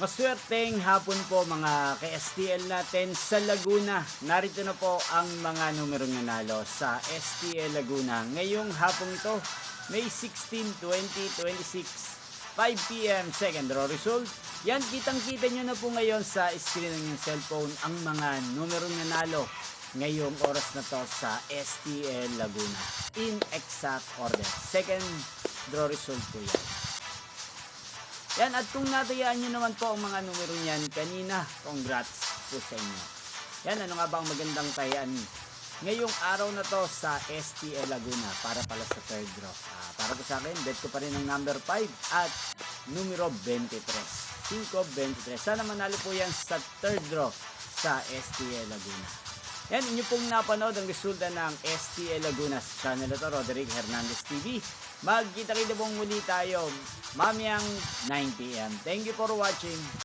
Maswerteng hapon po mga ka-STL natin sa Laguna. Narito na po ang mga numerong nanalo sa STL Laguna. Ngayong hapong ito, May 16, 2026, 5 p.m. second draw result. Yan, kitang-kita nyo na po ngayon sa screen ng inyong cellphone ang mga numerong nanalo ngayong oras na to sa STL Laguna. In exact order. Second draw result po yan. Yan, at kung natayaan nyo naman po ang mga numero niyan kanina, congrats po sa inyo. Yan, ano nga ba ang magandang tayaan ngayong araw na to sa STL Laguna para pala sa third draw. Para po sa akin, bet ko pa rin ang number 5 at numero 23. 5-23. Sana manalo po yan sa third draw sa STL Laguna. Yan, inyo pong napanood ang resulta ng STL Laguna sa channel ito, Roderick Hernandez TV. Magkita-kita pong muli tayo mamayang 9 p.m. Thank you for watching.